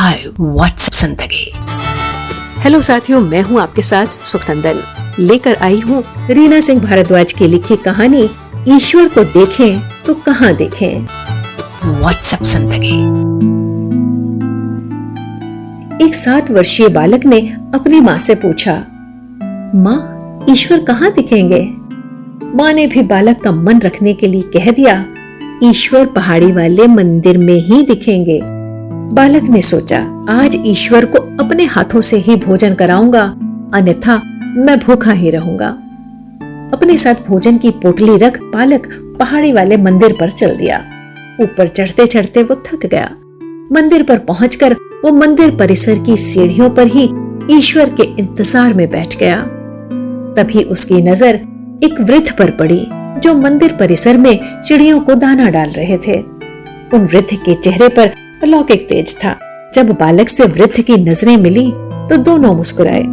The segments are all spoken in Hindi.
हाय व्हाट्सएप जिंदगी। हेलो साथियों, मैं हूं आपके साथ सुखनंदन। लेकर आई हूं रीना सिंह भारद्वाज की लिखी कहानी ईश्वर को देखें तो कहां देखें। व्हाट्सएप जिंदगी। एक 7 वर्षीय बालक ने अपनी माँ से पूछा, माँ, ईश्वर कहाँ दिखेंगे? माँ ने भी बालक का मन रखने के लिए कह दिया, ईश्वर पहाड़ी वाले मंदिर में ही दिखेंगे। बालक ने सोचा, आज ईश्वर को अपने हाथों से ही भोजन कराऊंगा, अन्यथा मैं भूखा ही रहूंगा। अपने साथ भोजन की पोटली रख बालक पहाड़ी वाले मंदिर पर चल दिया। ऊपर चढ़ते चढ़ते वो थक गया। मंदिर पर पहुंचकर वो मंदिर परिसर की सीढ़ियों पर ही ईश्वर के इंतजार में बैठ गया। तभी उसकी नजर एक वृद्ध पर पड़ी जो मंदिर परिसर में चिड़ियों को दाना डाल रहे थे। उन वृद्ध के चेहरे पर अलौकिक तेज था। जब बालक से वृद्ध की नजरें मिली तो दोनों मुस्कुराए।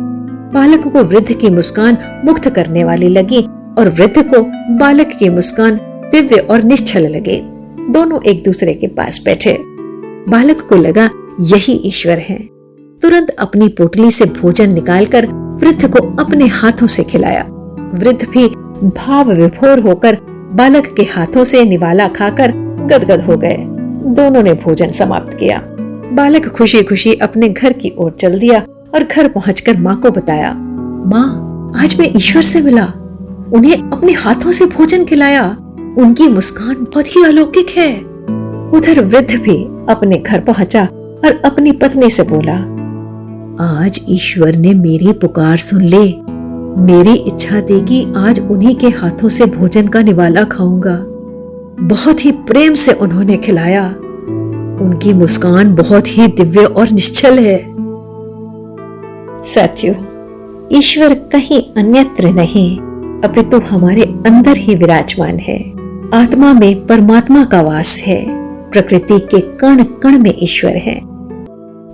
बालक को वृद्ध की मुस्कान मुग्ध करने वाली लगी और वृद्ध को बालक की मुस्कान दिव्य और निश्चल लगे। दोनों एक दूसरे के पास बैठे। बालक को लगा यही ईश्वर है। तुरंत अपनी पोटली से भोजन निकालकर वृद्ध को अपने हाथों से खिलाया। वृद्ध भी भाव विभोर होकर बालक के हाथों से निवाला खाकर गदगद हो गए। दोनों ने भोजन समाप्त किया। बालक खुशी खुशी अपने घर की ओर चल दिया और घर पहुंचकर माँ को बताया, माँ, आज मैं ईश्वर से मिला। उन्हें अपने हाथों से भोजन खिलाया। उनकी मुस्कान बहुत ही अलौकिक है। उधर वृद्ध भी अपने घर पहुंचा और अपनी पत्नी से बोला, आज ईश्वर ने मेरी पुकार सुन ले। मेरी इच्छा थी कि आज उन्हीं के हाथों से भोजन का निवाला खाऊंगा। बहुत ही प्रेम से उन्होंने खिलाया। उनकी मुस्कान बहुत ही दिव्य और निश्चल है। साथियों, ईश्वर कहीं अन्यत्र नहीं अपितु हमारे अंदर ही विराजमान है। आत्मा में परमात्मा का वास है। प्रकृति के कण कण में ईश्वर है।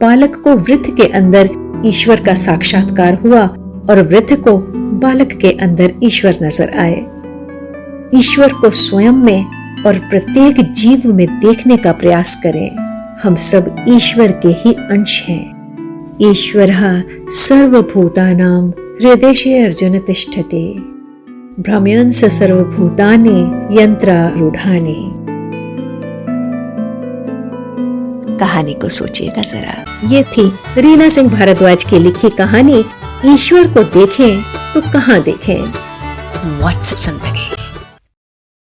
बालक को वृद्ध के अंदर ईश्वर का साक्षात्कार हुआ और वृद्ध को बालक के अंदर ईश्वर नजर आए। ईश्वर को स्वयं में और प्रत्येक जीव में देखने का प्रयास करें। हम सब ईश्वर के ही अंश हैं। ईश्वरः सर्वभूतानां हृदये अर्जुन तिष्ठति भ्रमयन्स सर्वभूतानि यंत्रारूढ़ानि। कहानी को सोचिएगा जरा। ये थी रीना सिंह भारद्वाज की लिखी कहानी ईश्वर को देखें तो कहां देखें। व्हाट्सएप जिंदगी।